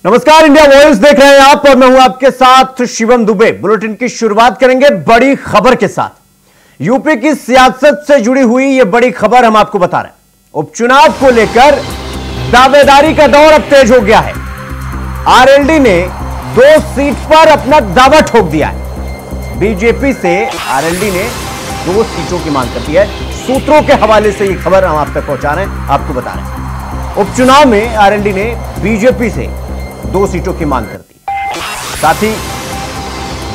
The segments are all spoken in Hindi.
नमस्कार, इंडिया वॉइस देख रहे हैं आप और मैं हूं आपके साथ शिवम दुबे। बुलेटिन की शुरुआत करेंगे बड़ी खबर के साथ। यूपी की सियासत से जुड़ी हुई यह बड़ी खबर हम आपको बता रहे हैं। उपचुनाव को लेकर दावेदारी का दौर अब तेज हो गया है। आरएलडी ने 2 सीट पर अपना दावा ठोक दिया है। बीजेपी से आरएलडी ने 2 सीटों की मांग कर दी है। सूत्रों के हवाले से यह खबर हम आप तक पहुंचा रहे हैं, आपको बता रहे हैं। उपचुनाव में आरएलडी ने बीजेपी से 2 सीटों की मांग कर दी। साथ ही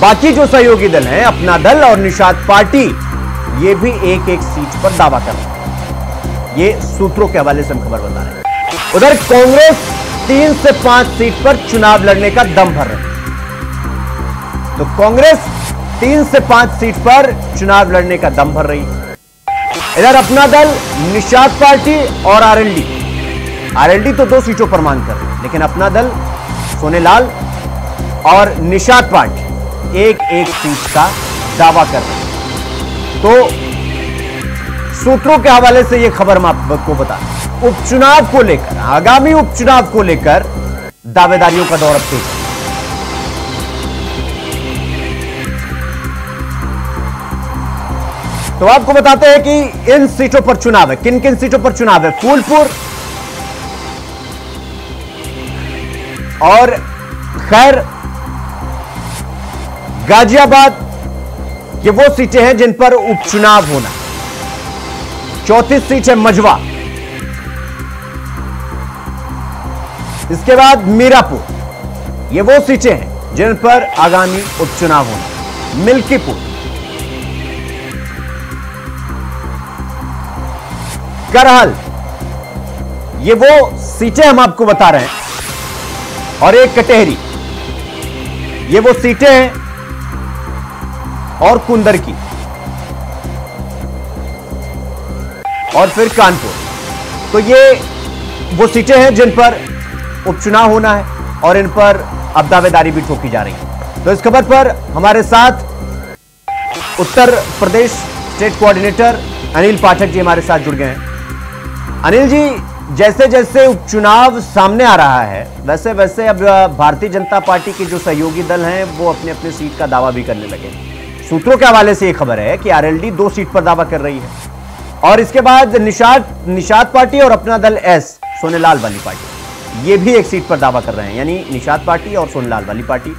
बाकी जो सहयोगी दल हैं, अपना दल और निषाद पार्टी, ये भी एक सीट पर दावा कर रहे हैं। ये सूत्रों के हवाले से हम खबर बता रहे हैं। उधर कांग्रेस 3 से 5 सीट पर चुनाव लड़ने का दम भर रही है। तो कांग्रेस 3 से 5 सीट पर चुनाव लड़ने का दम भर रही है। इधर अपना दल, निषाद पार्टी और आरएलडी तो 2 सीटों पर मांग कर रही है, लेकिन अपना दल, सोनेलाल और निषाद पार्टी एक सीट का दावा कर रहे हैं। तो सूत्रों के हवाले से यह खबर हम आपको बता रहे हैं। उपचुनाव को लेकर, आगामी उपचुनाव को लेकर दावेदारियों का दौर अब तेज है। तो आपको बताते हैं कि इन सीटों पर चुनाव है। किन किन सीटों पर चुनाव है? फूलपुर और खैर गाजियाबाद, ये वो सीटें हैं जिन पर उपचुनाव होना। 34 सीट है मझवा। इसके बाद मीरापुर, ये वो सीटें हैं जिन पर आगामी उपचुनाव होना। मिल्कीपुर, करहल, ये वो सीटें हम आपको बता रहे हैं। और एक कटेहरी, ये वो सीटें हैं। और कुंदर की, और फिर कानपुर। तो ये वो सीटें हैं जिन पर उपचुनाव होना है और इन पर अब दावेदारी भी ठोकी जा रही है। तो इस खबर पर हमारे साथ उत्तर प्रदेश स्टेट कोऑर्डिनेटर अनिल पाठक जी हमारे साथ जुड़ गए हैं। अनिल जी, जैसे जैसे उपचुनाव सामने आ रहा है, वैसे वैसे अब भारतीय जनता पार्टी के जो सहयोगी दल हैं वो अपने अपने सीट का दावा भी करने लगे। सूत्रों के हवाले से यह खबर है कि आरएलडी 2 सीट पर दावा कर रही है और इसके बाद निषाद पार्टी और अपना दल एस, सोनेलाल वाली पार्टी, ये भी 1 सीट पर दावा कर रहे हैं। यानी निषाद पार्टी और सोनेलाल वाली पार्टी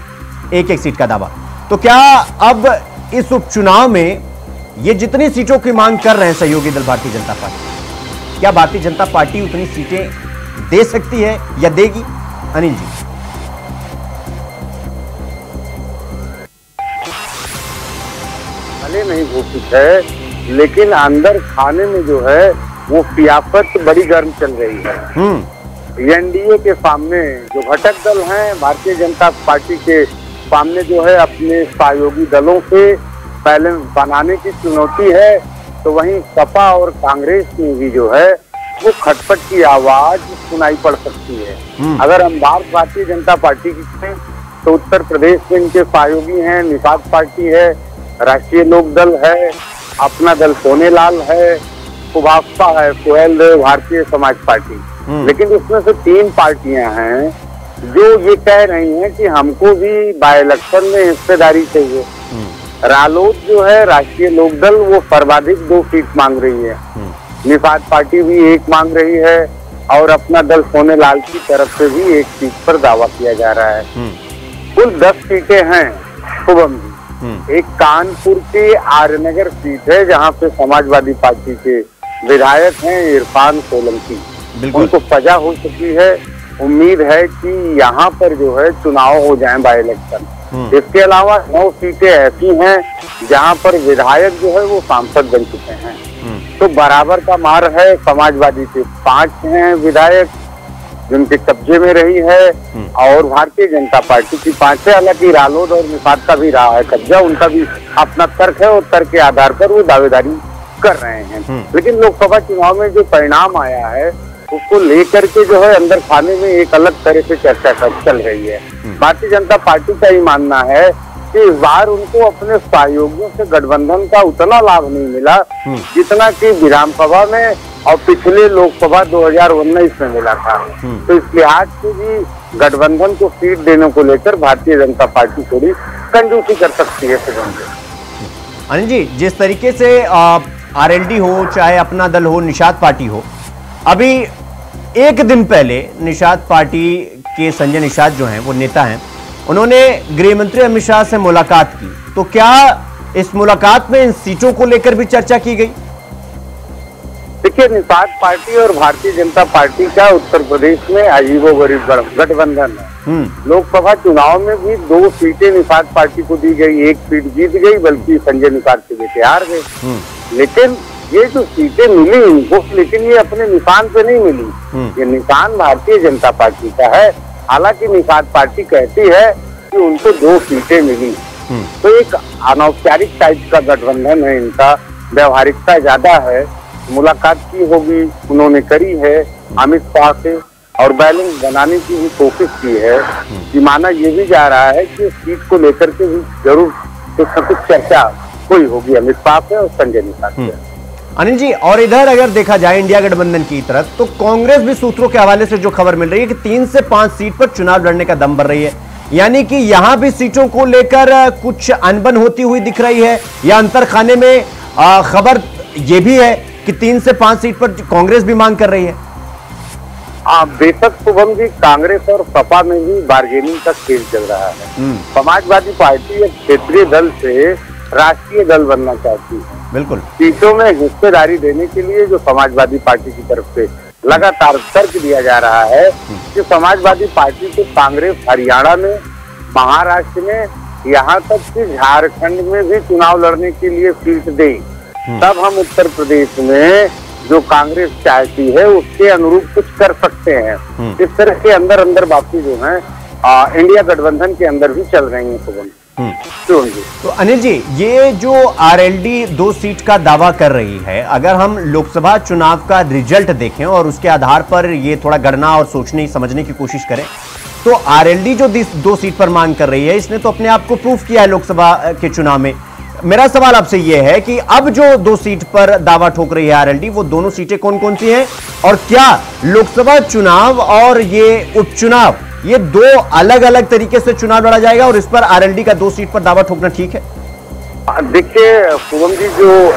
एक सीट का दावा। तो क्या अब इस उपचुनाव में ये जितनी सीटों की मांग कर रहे हैं सहयोगी दल भारतीय जनता पार्टी, क्या भारतीय जनता पार्टी उतनी सीटें दे सकती है या देगी? अनिल जी, भले नहीं घोषित है, लेकिन अंदर खाने में जो है वो फियाफत बड़ी गर्म चल रही है। एनडीए के सामने जो घटक दल हैं, भारतीय जनता पार्टी के सामने जो है अपने सहयोगी दलों से बैलेंस बनाने की चुनौती है। तो वहीं सपा और कांग्रेस में भी जो है वो खटपट की आवाज सुनाई पड़ सकती है। अगर हम भारतीय जनता पार्टी की करें तो उत्तर प्रदेश में इनके सहयोगी हैं, निषाद पार्टी है, राष्ट्रीय लोक दल है, अपना दल सोनेलाल है, सुभाषपा है, सोहेल देव भारतीय समाज पार्टी। लेकिन इसमें से 3 पार्टियां हैं जो ये कह रही हैं कि हमको भी बाय इलेक्शन में हिस्सेदारी चाहिए। रालोद जो है, राष्ट्रीय लोकदल, वो सर्वाधिक 2 सीट मांग रही है। निषाद पार्टी भी 1 मांग रही है और अपना दल सोनेलाल की तरफ से भी 1 सीट पर दावा किया जा रहा है। कुल 10 सीटें हैं शुभम जी। एक कानपुर की आर्यनगर सीट है जहां पे समाजवादी पार्टी के विधायक हैं इरफान सोलंकी, उनको सजा हो चुकी है। उम्मीद है कि यहाँ पर जो है चुनाव हो जाए बाय इलेक्शन। इसके अलावा 9 सीटें ऐसी हैं जहां पर विधायक जो है वो सांसद बन चुके हैं। तो बराबर का मार है। समाजवादी के 5 हैं विधायक जिनके कब्जे में रही है और भारतीय जनता पार्टी की 5 है। हालांकि रालोद और निषाद का भी रहा है कब्जा, उनका भी अपना तर्क है और तर्क के आधार पर वो दावेदारी कर रहे हैं। लेकिन लोकसभा चुनाव में जो परिणाम आया है उसको लेकर के जो है अंदर खाने में एक अलग तरह से चर्चा चल रही है। भारतीय जनता पार्टी का ही मानना है कि इस बार उनको अपने सहयोगियों से गठबंधन का उतना लाभ नहीं मिला जितना कि विधानसभा में और पिछले लोकसभा 2019 में मिला था। तो इस लिहाज से भी गठबंधन को सीट देने को लेकर भारतीय जनता पार्टी थोड़ी कंजूसी कर सकती है। अनिल जी, जिस तरीके से आरएलडी हो चाहे अपना दल हो, निषाद पार्टी हो, अभी एक दिन पहले निषाद पार्टी के संजय निषाद जो हैं, वो नेता हैं, उन्होंने गृह मंत्री अमित शाह से मुलाकात की। तो क्या इस मुलाकात में इन सीटों को लेकर भी चर्चा की गई? देखिए, निषाद पार्टी और भारतीय जनता पार्टी का उत्तर प्रदेश में अजीबोगरीब गठबंधन है। लोकसभा चुनाव में भी 2 सीटें निषाद पार्टी को दी गई, 1 सीट जीत गई, बल्कि संजय निषाद के बेटे हार गए। लेकिन ये जो सीटें मिली इनको, लेकिन ये अपने निशान पे नहीं मिली, ये निशान भारतीय जनता पार्टी का है। हालांकि निषाद पार्टी कहती है कि उनको 2 सीटें मिली। तो एक अनौपचारिक टाइप का गठबंधन है इनका, व्यवहारिकता ज्यादा है। मुलाकात की होगी, उन्होंने करी है अमित शाह से, और बैलेंस बनाने की भी कोशिश की है। कि माना ये भी जा रहा है कि सीट को लेकर के भी जरूर कुछ चर्चा कोई होगी अमित शाह से और संजय निषाद से। अनिल जी, और इधर अगर देखा जाए इंडिया गठबंधन की तरफ, तो कांग्रेस भी सूत्रों के हवाले से जो खबर मिल रही है कि 3 से 5 सीट पर चुनाव लड़ने का दम भर रही है, यानी कि यहां भी सीटों को लेकर कुछ अनबन होती हुई दिख रही है, या अंतर खाने में खबर यह भी है कि 3 से 5 सीट पर कांग्रेस भी मांग कर रही है। बेशक शुभम जी, कांग्रेस और सपा में भी बार्गेनिंग का खेल चल रहा है। समाजवादी पार्टी एक क्षेत्रीय दल से राष्ट्रीय दल बनना चाहती है। बिल्कुल, सीटों में हिस्सेदारी देने के लिए जो समाजवादी पार्टी की तरफ से लगातार तर्क दिया जा रहा है कि समाजवादी पार्टी को कांग्रेस हरियाणा में, महाराष्ट्र में, यहाँ तक कि झारखंड में भी चुनाव लड़ने के लिए सीट दे, तब हम उत्तर प्रदेश में जो कांग्रेस चाहती है उसके अनुरूप कुछ कर सकते हैं। इस तरह के अंदर अंदर बातें जो है इंडिया गठबंधन के अंदर भी चल रही है। तो अनिल जी, ये जो आरएलडी 2 सीट का दावा कर रही है, अगर हम लोकसभा चुनाव का रिजल्ट देखें और उसके आधार पर ये थोड़ा गणना और सोचने समझने की कोशिश करें, तो आरएलडी जो 2 सीट पर मांग कर रही है, इसने तो अपने आप को प्रूफ किया है लोकसभा के चुनाव में। मेरा सवाल आपसे यह है कि अब जो 2 सीट पर दावा ठोक रही है आरएलडी, वो दोनों सीटें कौन कौन सी हैं, और क्या लोकसभा चुनाव और ये उपचुनाव, ये 2 अलग अलग तरीके से चुनाव लड़ा जाएगा, और इस पर आरएलडी का 2 सीट पर दावा ठोकना ठीक है? देखिए शुभम जी, जो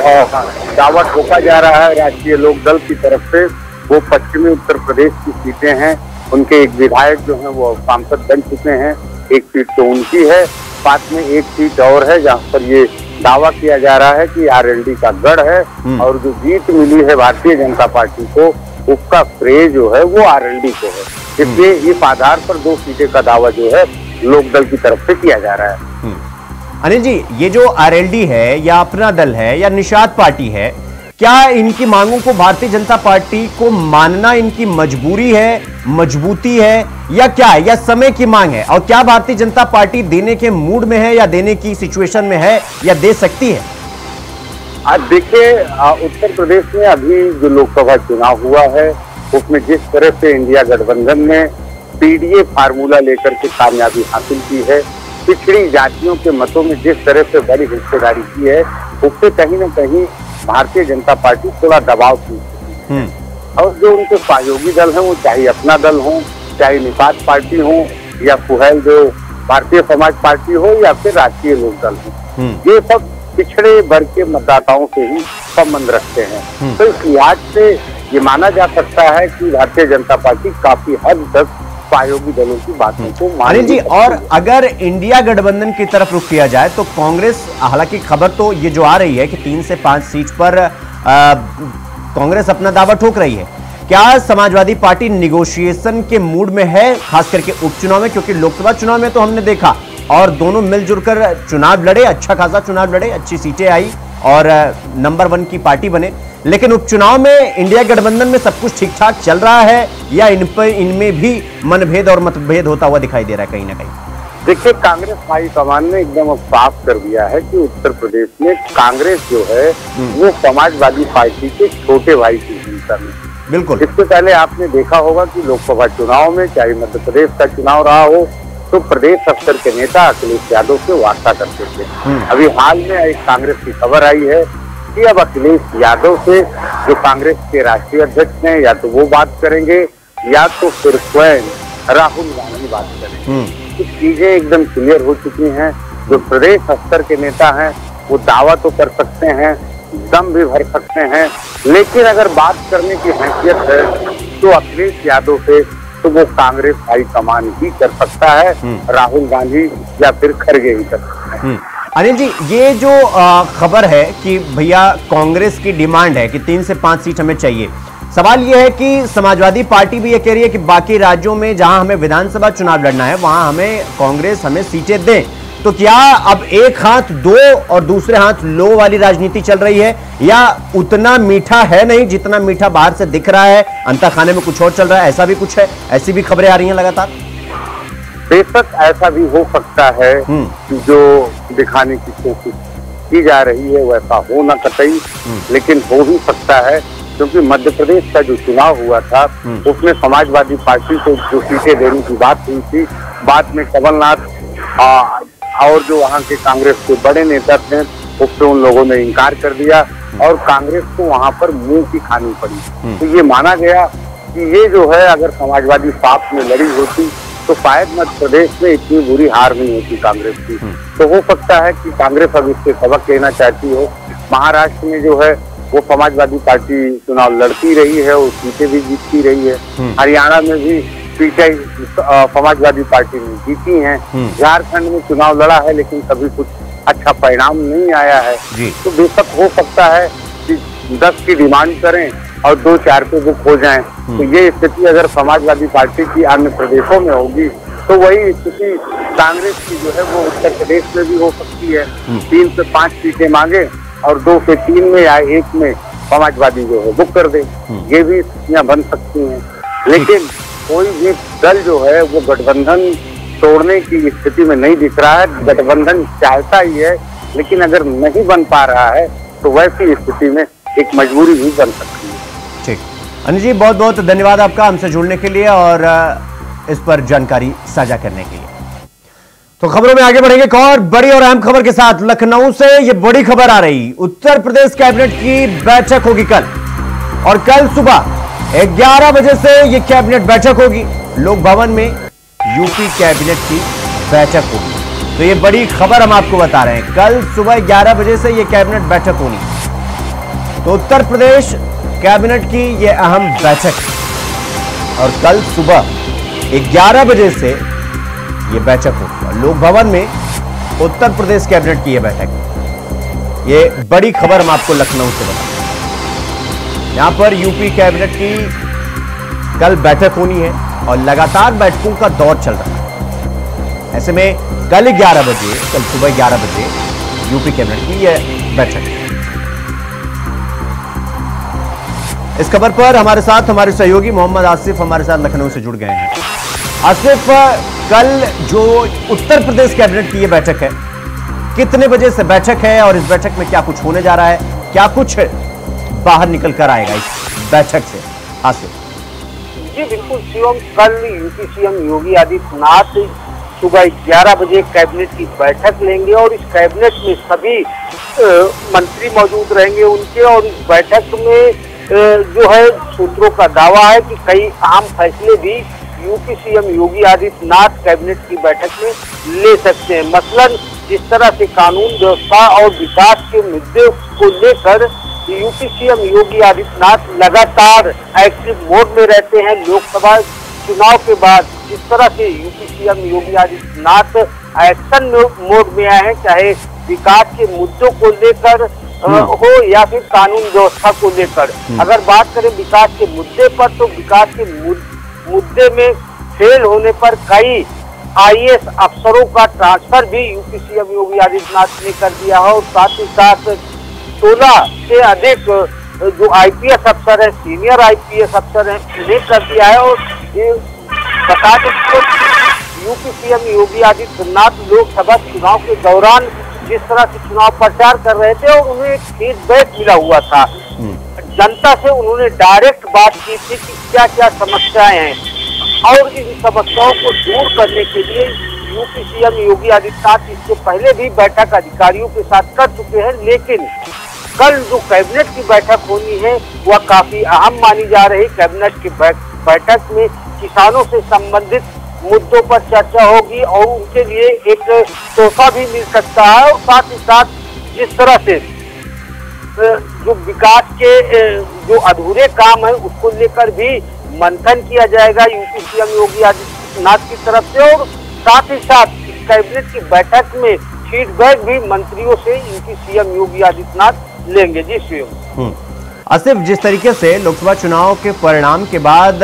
दावा ठोका जा रहा है राष्ट्रीय लोक दल की तरफ से, वो पश्चिमी उत्तर प्रदेश की सीटें हैं। उनके एक विधायक जो हैं वो सांसद बन चुके हैं, 1 सीट तो उनकी है, साथ में 1 सीट और है जहाँ पर ये दावा किया जा रहा है कि आरएलडी का गढ़ है, और जो जीत मिली है भारतीय जनता पार्टी को, उसका श्रेय जो है वो आरएलडी को है। इसलिए इस आधार पर 2 सीटें का दावा जो है लोकदल की तरफ से किया जा रहा है। अनिल जी, ये जो आरएलडी है या अपना दल है या निषाद पार्टी है, क्या इनकी मांगों को भारतीय जनता पार्टी को मानना इनकी मजबूरी है, मजबूती है, या क्या है, या समय की मांग है? और क्या भारतीय जनता पार्टी देने के मूड में है, या देने की सिचुएशन में है, या दे सकती है? आज देखिए, उत्तर प्रदेश में अभी जो लोकसभा चुनाव हुआ है, उसमें जिस तरह से इंडिया गठबंधन ने पीडीए फार्मूला लेकर के कामयाबी हासिल की है, पिछड़ी जातियों के मतों में जिस तरह से बड़ी हिस्सेदारी की है, उससे कहीं न कहीं भारतीय जनता पार्टी थोड़ा दबाव की। और जो उनके सहयोगी दल हैं, वो चाहे अपना दल हो, चाहे निषाद पार्टी हो, या फुहैल जो भारतीय समाज पार्टी हो, या फिर राष्ट्रीय लोक दल हो, ये सब पिछड़े वर्ग के मतदाताओं से ही संबंध रखते हैं। तो इस लिहाज से ये माना जा सकता है कि भारतीय जनता पार्टी काफी हद तक सहयोगी दलों की बातों को अनिल जी, और अगर इंडिया गठबंधन की तरफ रुख किया जाए तो कांग्रेस, हालांकि खबर तो ये जो आ रही है कि 3 से 5 सीट पर कांग्रेस अपना दावा ठोक रही है, क्या समाजवादी पार्टी निगोशिएशन के मूड में है, खास करके उपचुनाव में? क्योंकि लोकसभा चुनाव में तो हमने देखा और दोनों मिलजुल कर चुनाव लड़े, अच्छा खासा चुनाव लड़े, अच्छी सीटें आई और नंबर 1 की पार्टी बने, लेकिन उपचुनाव में इंडिया गठबंधन में सब कुछ ठीक ठाक चल रहा है, या इनमें भी मनभेद और मतभेद होता हुआ दिखाई दे रहा है कहीं ना कहीं? देखिए, कांग्रेस हाईकमान ने एकदम अब साफ कर दिया है कि उत्तर प्रदेश में कांग्रेस जो है वो समाजवादी पार्टी के छोटे भाई की भूमिका में। बिल्कुल, इससे पहले आपने देखा होगा कि लोकसभा चुनाव में, चाहे मध्य प्रदेश का चुनाव रहा हो, तो प्रदेश स्तर के नेता अखिलेश यादव से वार्ता करते थे। अभी हाल में एक कांग्रेस की खबर आई है कि अब अखिलेश यादव से, जो कांग्रेस के राष्ट्रीय अध्यक्ष हैं, या तो वो बात करेंगे, या तो फिर स्वयं राहुल गांधी बात करें। कुछ चीजें एकदम क्लियर हो चुकी हैं। जो प्रदेश स्तर के नेता हैं वो दावा तो कर सकते हैं, दम भी भर सकते हैं, लेकिन अगर बात करने की हैसियत है तो अखिलेश यादव से तो वो कांग्रेस हाईकमान ही कर सकता है, राहुल गांधी या फिर खड़गे ही कर सकते हैं। अनिल जी, ये जो खबर है कि भैया कांग्रेस की डिमांड है कि 3 से 5 सीट हमें चाहिए, सवाल यह है कि समाजवादी पार्टी भी ये कह रही है कि बाकी राज्यों में जहां हमें विधानसभा चुनाव लड़ना है वहां हमें कांग्रेस हमें सीटें दें, तो क्या अब एक हाथ दो और दूसरे हाथ लो वाली राजनीति चल रही है, या उतना मीठा है नहीं जितना मीठा बाहर से दिख रहा है, अंतर खाने में कुछ और चल रहा है, ऐसा भी कुछ है? ऐसी भी खबरें आ रही हैं लगातार। बेशक ऐसा भी हो सकता है कि जो दिखाने की कोशिश की जा रही है वैसा हो ना कतई, लेकिन हो भी सकता है, क्योंकि मध्य प्रदेश का जो चुनाव हुआ था उसमें समाजवादी पार्टी को जो सीटें देने की बात हुई थी, बाद में कमलनाथ और जो वहाँ के कांग्रेस के बड़े नेता थे उससे उन लोगों ने इनकार कर दिया और कांग्रेस को वहाँ पर मुंह की खानी पड़ी। तो ये माना गया कि ये जो है अगर समाजवादी साथ में लड़ी होती तो शायद मध्य प्रदेश में इतनी बुरी हार नहीं होती कांग्रेस की। तो हो सकता है कि कांग्रेस अब इससे सबक लेना चाहती हो। महाराष्ट्र में जो है वो समाजवादी पार्टी चुनाव लड़ती रही है और सीटें भी जीतती रही है। हरियाणा में भी सीटें समाजवादी पार्टी ने जीती हैं। झारखंड में चुनाव लड़ा है लेकिन कभी कुछ अच्छा परिणाम नहीं आया है। तो बेशक हो सकता है कि 10 की डिमांड करें और 2-4 पे बुक हो जाएं। तो ये स्थिति अगर समाजवादी पार्टी की अन्य प्रदेशों में होगी तो वही स्थिति कांग्रेस की जो है वो उत्तर प्रदेश में भी हो सकती है। 3 से 5 सीटें मांगे और 2 से 3 में या 1 में समाजवादी जो है बुक कर दे। ये भी स्थितियां बन सकती हैं, लेकिन कोई भी दल जो है वो गठबंधन तोड़ने की स्थिति में नहीं दिख रहा है। गठबंधन चाहता ही है, लेकिन अगर नहीं बन पा रहा है तो वैसी स्थिति में एक मजबूरी भी बन सकती है। ठीक, अनिल जी बहुत बहुत धन्यवाद आपका हमसे जुड़ने के लिए और इस पर जानकारी साझा करने के लिए। तो खबरों में आगे बढ़ेंगे एक और बड़ी और अहम खबर के साथ। लखनऊ से ये बड़ी खबर आ रही, उत्तर प्रदेश कैबिनेट की बैठक होगी कल, और कल सुबह 11 बजे से ये कैबिनेट बैठक होगी। लोक भवन में यूपी कैबिनेट की बैठक होगी। तो ये बड़ी खबर हम आपको बता रहे हैं, कल सुबह 11 बजे से ये कैबिनेट बैठक होनी। तो उत्तर प्रदेश कैबिनेट की ये अहम बैठक और कल सुबह 11 बजे से ये बैठक होगी लोक भवन में। उत्तर प्रदेश कैबिनेट की ये बैठक, ये बड़ी खबर हम आपको लखनऊ से बता। यहां पर यूपी कैबिनेट की कल बैठक होनी है और लगातार बैठकों का दौर चल रहा है। ऐसे में कल 11 बजे, कल सुबह 11 बजे यूपी कैबिनेट की यह बैठक। इस खबर पर हमारे साथ हमारे सहयोगी मोहम्मद आसिफ हमारे साथ लखनऊ से जुड़ गए हैं। आसिफ, कल जो उत्तर प्रदेश कैबिनेट की यह बैठक है, कितने बजे से बैठक है और इस बैठक में क्या कुछ होने जा रहा है, क्या कुछ बाहर निकल कर आएगा इस बैठक से? आसिफ जी बिल्कुल शिवम, कल यूपी सीएम योगी आदित्यनाथ सुबह 11 बजे कैबिनेट की बैठक लेंगे और इस कैबिनेट में सभी मंत्री मौजूद रहेंगे उनके, और इस बैठक में जो है सूत्रों का दावा है कि कई अहम फैसले भी UP CM Yogi Adityanath cabinet की बैठक में ले सकते हैं। मसलन जिस तरह से कानून व्यवस्था और विकास के मुद्दे को लेकर यूपी सीएम योगी आदित्यनाथ लगातार एक्टिव मोड में रहते हैं। लोकसभा चुनाव के बाद जिस तरह से UP CM Yogi Adityanath action mode में आए हैं, चाहे विकास के मुद्दों को लेकर हो या फिर कानून व्यवस्था को लेकर। अगर बात करें विकास के मुद्दे पर, तो विकास के मुद्दे में फेल होने पर कई आईएएस अफसरों का ट्रांसफर भी यूपी सीएम योगी आदित्यनाथ ने कर दिया है और साथ ही साथ 16 से अधिक जो आईपीएस अफसर है, सीनियर आईपीएस अफसर हैं, उन्हें कर दिया है। और ये बता दें तो यूपी सीएम योगी आदित्यनाथ लोकसभा चुनाव के दौरान जिस तरह से चुनाव प्रचार कर रहे थे और उन्हें फीडबैक मिला हुआ था, जनता से उन्होंने डायरेक्ट बात की थी कि क्या क्या समस्याएं हैं और इन समस्याओं को दूर करने के लिए यूपी सीएम योगी आदित्यनाथ इससे पहले भी बैठक अधिकारियों के साथ कर चुके हैं। लेकिन कल जो कैबिनेट की बैठक होनी है वह काफी अहम मानी जा रही। कैबिनेट की बैठक में किसानों से संबंधित मुद्दों पर चर्चा होगी और उनके लिए एक तोहफा भी मिल सकता है। और साथ ही साथ जिस तरह से जो विकास के जो अधूरे काम है उसको लेकर भी मंथन किया जाएगा यूपी सीएम योगी आदित्यनाथ की तरफ से। और साथ ही साथ कैबिनेट की बैठक में फीडबैक भी मंत्रियों से यूपी सीएम योगी आदित्यनाथ लेंगे। जी सीएम आसिफ, जिस तरीके से लोकसभा चुनाव के परिणाम के बाद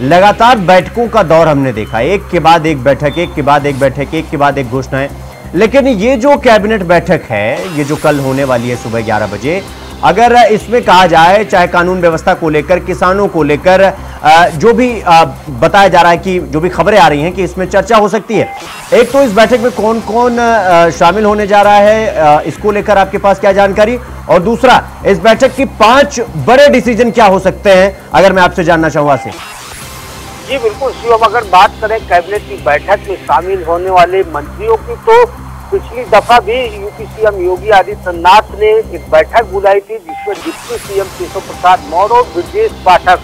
लगातार बैठकों का दौर हमने देखा, एक के बाद एक बैठक, एक के बाद एक बैठक, एक के बाद एक घोषणाएं, लेकिन ये जो कैबिनेट बैठक है, ये जो कल होने वाली है सुबह 11 बजे, अगर इसमें कहा जाए चाहे कानून व्यवस्था को लेकर, किसानों को लेकर जो भी बताया जा रहा है कि जो भी खबरें आ रही हैं कि इसमें चर्चा हो सकती है, एक तो इस बैठक में कौन कौन शामिल होने जा रहा है, इसको लेकर आपके पास क्या जानकारी, और दूसरा इस बैठक की 5 बड़े डिसीजन क्या हो सकते हैं, अगर मैं आपसे जानना चाहूंगा से। जी बिल्कुल शिवम, अगर बात करें कैबिनेट की बैठक में शामिल होने वाले मंत्रियों की, तो पिछली दफा भी यूपी सीएम योगी आदित्यनाथ ने एक बैठक बुलाई थी जिसमें डिप्टी सीएम केशव प्रसाद मौर्य और ब्रजेश पाठक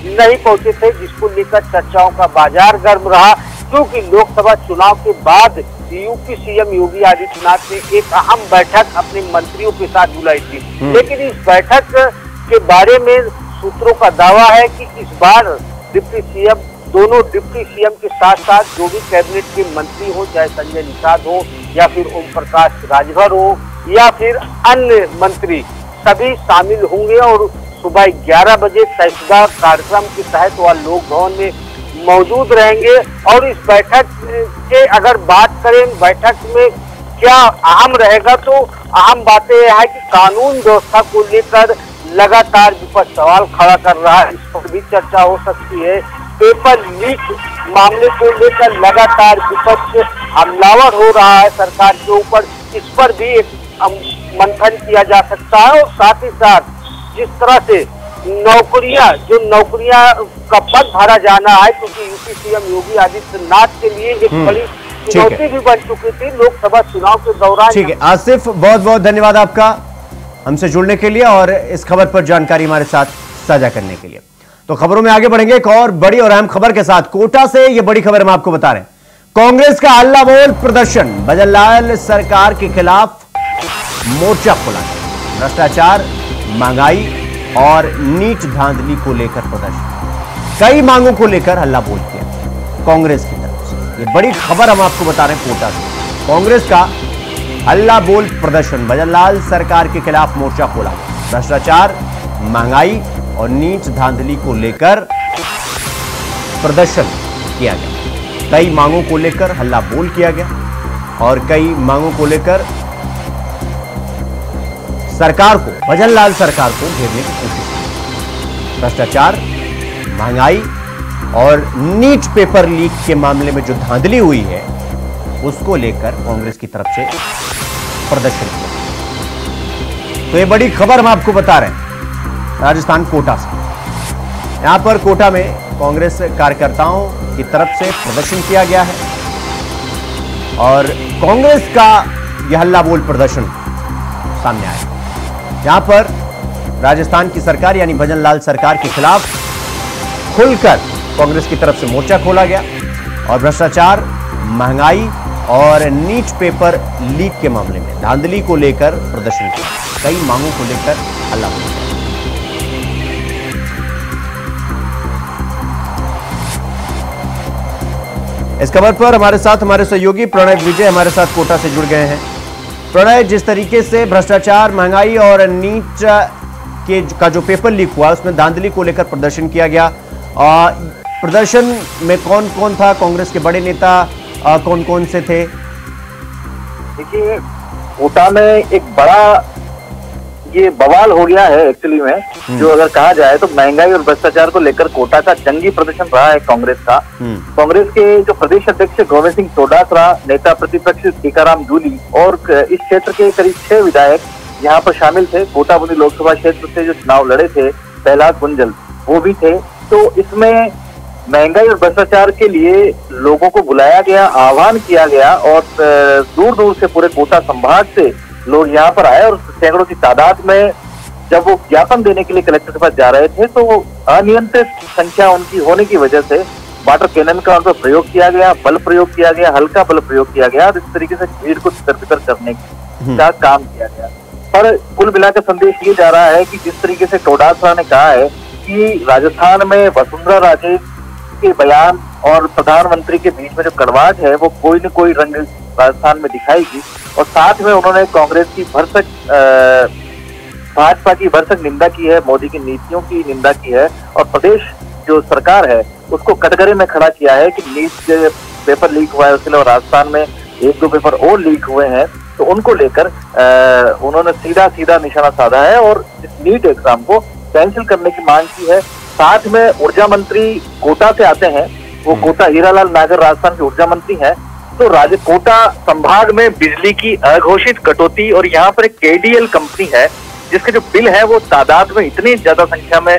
नहीं पहुंचे थे, जिसको लेकर चर्चाओं का बाजार गर्म रहा। क्योंकि लोकसभा चुनाव के बाद यूपी सीएम योगी आदित्यनाथ ने एक अहम बैठक अपने मंत्रियों के साथ बुलाई थी, लेकिन इस बैठक के बारे में सूत्रों का दावा है कि इस बार डिप्टी सीएम, दोनों डिप्टी सीएम के साथ साथ जो भी कैबिनेट के मंत्री हो, चाहे संजय निषाद हो या फिर ओम प्रकाश राजभर हो या फिर अन्य मंत्री, सभी शामिल होंगे और सुबह 11 बजे तयशुदा कार्यक्रम के तहत वह लोक भवन में मौजूद रहेंगे। और इस बैठक के अगर बात करें, बैठक में क्या अहम रहेगा, तो अहम बातें यह है कि कानून व्यवस्था को लेकर लगातार विपक्ष सवाल खड़ा कर रहा है, इस पर भी चर्चा हो सकती है। पेपर लीक मामले को लेकर लगातार विपक्ष हमलावर हो रहा है सरकार के ऊपर, इस पर भी एक मंथन किया जा सकता है। और साथ ही साथ जिस तरह से नौकरियां का पद भरा जाना है, क्योंकि यूपी सीएम योगी आदित्यनाथ के लिए एक बड़ी चुनौती भी बन चुकी थी लोकसभा चुनाव के दौरान। ठीक है आसिफ, बहुत बहुत धन्यवाद आपका हमसे जुड़ने के लिए और इस खबर पर जानकारी हमारे साथ साझा करने के लिए। तो खबरों में आगे बढ़ेंगे एक और बड़ी और अहम खबर के साथ। कोटा से यह बड़ी खबर हम आपको बता रहे हैं, कांग्रेस का हल्ला बोल प्रदर्शन, भजनलाल सरकार के खिलाफ मोर्चा खोला, भ्रष्टाचार, महंगाई और नीच धांधली को लेकर प्रदर्शन, कई मांगों को लेकर हल्ला बोल किया कांग्रेस की तरफ से। ये बड़ी खबर हम आपको बता रहे हैं कोटा से, कांग्रेस का हल्ला बोल प्रदर्शन, भजनलाल सरकार के खिलाफ मोर्चा खोला, भ्रष्टाचार, महंगाई और नीच धांधली को लेकर प्रदर्शन किया गया, कई मांगों को लेकर हल्ला बोल किया गया और कई मांगों को लेकर सरकार को, भजनलाल सरकार को घेरने की कोशिश की। भ्रष्टाचार, महंगाई और नीट पेपर लीक के मामले में जो धांधली हुई है उसको लेकर कांग्रेस की तरफ से प्रदर्शन किया। तो ये बड़ी खबर हम आपको बता रहे हैं राजस्थान कोटा से। यहां पर कोटा में कांग्रेस कार्यकर्ताओं की तरफ से प्रदर्शन किया गया है और कांग्रेस का यह हल्ला बोल प्रदर्शन सामने आया। यहां पर राजस्थान की सरकार यानी भजनलाल सरकार के खिलाफ खुलकर कांग्रेस की तरफ से मोर्चा खोला गया और भ्रष्टाचार, महंगाई और नीट पेपर लीक के मामले में धांधली को लेकर प्रदर्शन किया, कई मांगों को लेकर हल्ला बोल किया। इस खबर पर हमारे साथ हमारे सहयोगी प्रणय विजय हमारे साथ कोटा से जुड़ गए हैं। प्रणय, जिस तरीके से भ्रष्टाचार, महंगाई और नीट का जो पेपर लीक हुआ उसमें धांधली को लेकर प्रदर्शन किया गया, प्रदर्शन में कौन कौन था, कांग्रेस के बड़े नेता कौन कौन से थे? देखिए, कोटा में एक बड़ा ये बवाल हो गया है एक्चुअली में, जो अगर कहा जाए तो महंगाई और भ्रष्टाचार को लेकर कोटा का जंगी प्रदर्शन रहा है कांग्रेस का। कांग्रेस के जो प्रदेश अध्यक्ष गोविंद सिंह चौटाला, नेता प्रतिपक्ष टीकाराम जूली और इस क्षेत्र के करीब 6 विधायक यहाँ पर शामिल थे। कोटा बुंदी लोकसभा क्षेत्र से जो चुनाव लड़े थे प्रहलाद गुंजल, वो भी थे। तो इसमें महंगाई और भ्रष्टाचार के लिए लोगों को बुलाया गया, आह्वान किया गया और दूर दूर से पूरे कोटा संभाग से लोग यहाँ पर आए और सैकड़ों की तादाद में जब वो ज्ञापन देने के लिए कलेक्टर के पास जा रहे थे तो अनियंत्रित संख्या उनकी होने की वजह से वाटर कैनन का उन पर प्रयोग किया गया, बल प्रयोग किया गया, हल्का बल प्रयोग किया गया और इस तरीके से भीड़ को तितर करने का काम किया गया। पर कुल मिलाकर संदेश ये जा रहा है कि जिस तरीके से डोटासरा ने कहा है कि राजस्थान में वसुंधरा राजे के बयान और प्रधानमंत्री के बीच में जो कड़वाहट है वो कोई न कोई रंग राजस्थान में दिखाएगी, और साथ में उन्होंने कांग्रेस की भरसक भाजपा की भरसक निंदा की है, मोदी की नीतियों की निंदा की है, और प्रदेश जो सरकार है उसको कटघरे में खड़ा किया है कि नीट पेपर लीक हुआ है, उसके अलावा राजस्थान में 1-2 पेपर और लीक हुए हैं, तो उनको लेकर उन्होंने सीधा सीधा निशाना साधा है और इस नीट एग्जाम को कैंसिल करने की मांग की है। साथ में ऊर्जा मंत्री कोटा से आते हैं, वो कोटा हीरालाल नागर राजस्थान के ऊर्जा मंत्री हैं, तो कोटा संभाग में बिजली की अघोषित कटौती, और यहाँ पर एक KDL कंपनी है जिसके जो बिल है वो तादाद में इतनी ज्यादा संख्या में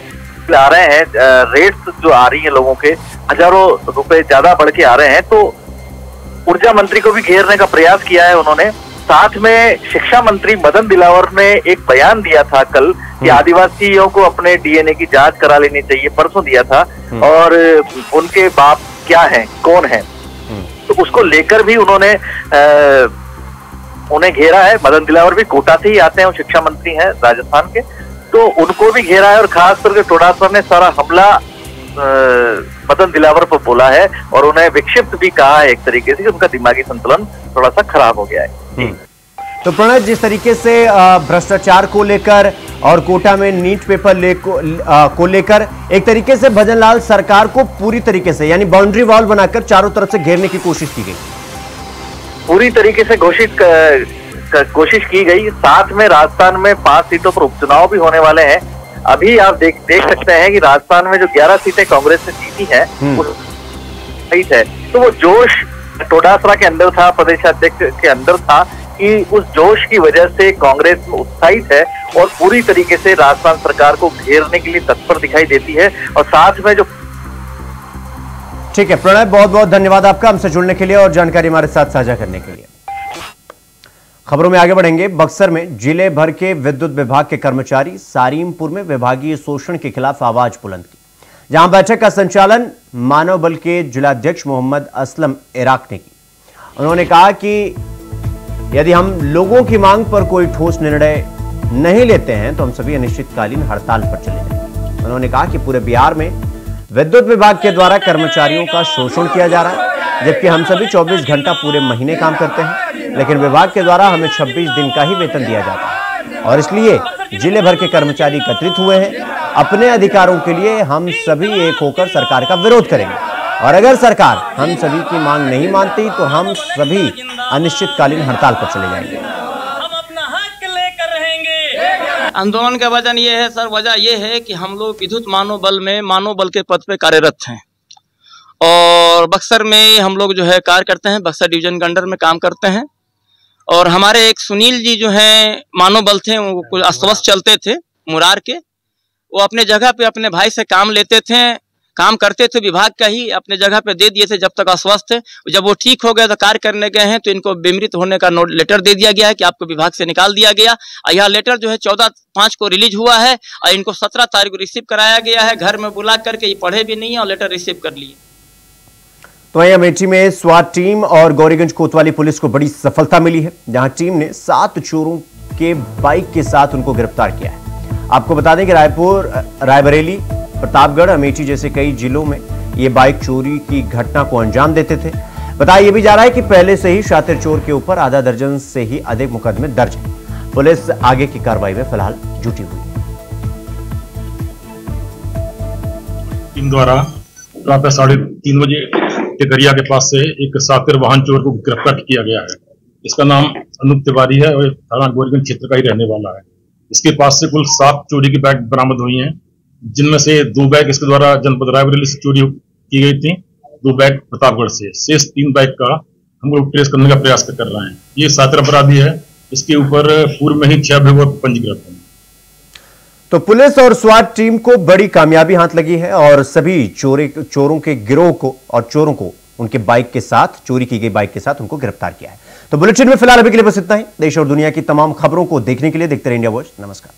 आ रहे हैं, रेट्स जो आ रही है लोगों के हजारों रुपए ज्यादा बढ़ के आ रहे हैं, तो ऊर्जा मंत्री को भी घेरने का प्रयास किया है उन्होंने। साथ में शिक्षा मंत्री मदन दिलावर ने एक बयान दिया था कल कि आदिवासियों को अपने DNA की जांच करा लेनी चाहिए, परसों दिया था, और उनके बाप क्या हैं, कौन है, तो उसको लेकर भी उन्होंने उन्हें घेरा है। मदन दिलावर भी कोटा से ही आते हैं, वो शिक्षा मंत्री हैं राजस्थान के, तो उनको भी घेरा है, और खास करके डोटासरा ने सारा हमला मदन दिलावर पर बोला है और उन्हें विक्षिप्त भी कहा है एक तरीके से कि उनका दिमागी संतुलन थोड़ा सा खराब हो गया है। तो प्रणय, जिस तरीके से भ्रष्टाचार को लेकर और कोटा में नीट पेपर को लेकर एक तरीके से भजनलाल सरकार को पूरी तरीके से यानी बाउंड्री वॉल बनाकर चारों तरफ से घेरने की कोशिश की गई, पूरी तरीके से कोशिश की गई। साथ में राजस्थान में 5 सीटों पर उपचुनाव भी होने वाले हैं। अभी आप देख सकते हैं कि राजस्थान में जो 11 सीटें कांग्रेस ने जीती हैं सही है, तो वो जोश डोटासरा के अंदर था, प्रदेशाध्यक्ष के अंदर था, कि उस जोश की वजह से कांग्रेस में उत्साहित है और पूरी तरीके से राजस्थान सरकार को घेरने के लिए तत्पर दिखाई देती है। और साथ में जो ठीक है प्रणय, बहुत बहुत धन्यवाद आपका हमसे जुड़ने के लिए और जानकारी हमारे साथ साझा करने के लिए। खबरों में आगे बढ़ेंगे। बक्सर में जिले भर के विद्युत विभाग के कर्मचारी सारीमपुर में विभागीय शोषण के खिलाफ आवाज बुलंद की, जहां बैठक का संचालन मानव बल के जिलाध्यक्ष मोहम्मद असलम इराक ने की। उन्होंने कहा कि यदि हम लोगों की मांग पर कोई ठोस निर्णय नहीं लेते हैं तो हम सभी अनिश्चितकालीन हड़ताल पर चले जाएंगे। उन्होंने कहा कि पूरे बिहार में विद्युत विभाग के द्वारा कर्मचारियों का शोषण किया जा रहा है, जबकि हम सभी 24 घंटा पूरे महीने काम करते हैं, लेकिन विभाग के द्वारा हमें 26 दिन का ही वेतन दिया जाता है और इसलिए जिले भर के कर्मचारी एकत्रित हुए हैं। अपने अधिकारों के लिए हम सभी एक होकर सरकार का विरोध करेंगे और अगर सरकार हम सभी की मांग नहीं मानती तो हम सभी अनिश्चितकालीन हड़ताल पर चले जाएंगे। हम अपना हक लेकर रहेंगे। आंदोलन का वजह ये है सर, वजह ये है कि हम लोग विद्युत मानव बल में मानव बल के पद पे कार्यरत हैं और बक्सर में हम लोग जो है कार्य करते हैं, बक्सर डिवीजन के अंडर में काम करते हैं। और हमारे एक सुनील जी जो हैं मानव बल थे, वो कुछ अस्वस्थ चलते थे मुरार के, वो अपने जगह पे अपने भाई से काम लेते थे, काम करते थे, विभाग का ही अपने जगह पे दे दिए थे जब तक अस्वस्थ थे। जब वो ठीक हो गए तो कार्य करने गए हैं तो इनको बीमारित होने का लेटर दे दिया गया है कि आपको विभाग से निकाल दिया गया। यह लेटर जो है 14/5 को रिलीज हुआ है और इनको 17 तारीख को रिसीव कराया गया है। घर में बुला करके ये पढ़े भी नहीं है और लेटर रिसीव कर लिए। तो वहीं अमेठी में स्वाट टीम और गौरीगंज कोतवाली पुलिस को बड़ी सफलता मिली है, जहां टीम ने 7 चोरों के बाइक के साथ उनको गिरफ्तार किया है। आपको बता दें कि रायपुर, रायबरेली, प्रतापगढ़, अमेठी जैसे कई जिलों में ये बाइक चोरी की घटना को अंजाम देते थे। बताया यह भी जा रहा है कि पहले से ही शातिर चोर के ऊपर आधा दर्जन से ही अधिक मुकदमे दर्ज है। पुलिस आगे की कार्रवाई में फिलहाल जुटी हुई है। टीम द्वारा प्रातः 3:30 बजे टेकरिया के पास से एक शातिर वाहन चोर को गिरफ्तार किया गया है। इसका नाम अनूप तिवारी है और थाना गोरीगंज क्षेत्र का ही रहने वाला है। इसके पास से कुल 7 चोरी की बैग बरामद हुई हैं, जिनमें से 2 बैग इसके द्वारा जनपद रायबरेली से चोरी की गई थी, 2 बैग प्रतापगढ़ से। शेष 3 बैग का हम लोग ट्रेस करने का प्रयास कर रहे हैं। ये शातिर अपराधी है, इसके ऊपर पूर्व में ही 6 अभियोग पंजीकृत हैं। तो पुलिस और स्वाट टीम को बड़ी कामयाबी हाथ लगी है और सभी चोरों के गिरोह को और चोरों को उनके बाइक के साथ, चोरी की गई बाइक के साथ उनको गिरफ्तार किया है। तो बुलेटिन में फिलहाल अभी के लिए बस इतना ही। देश और दुनिया की तमाम खबरों को देखने के लिए देखते रहिए इंडिया वॉच। नमस्कार।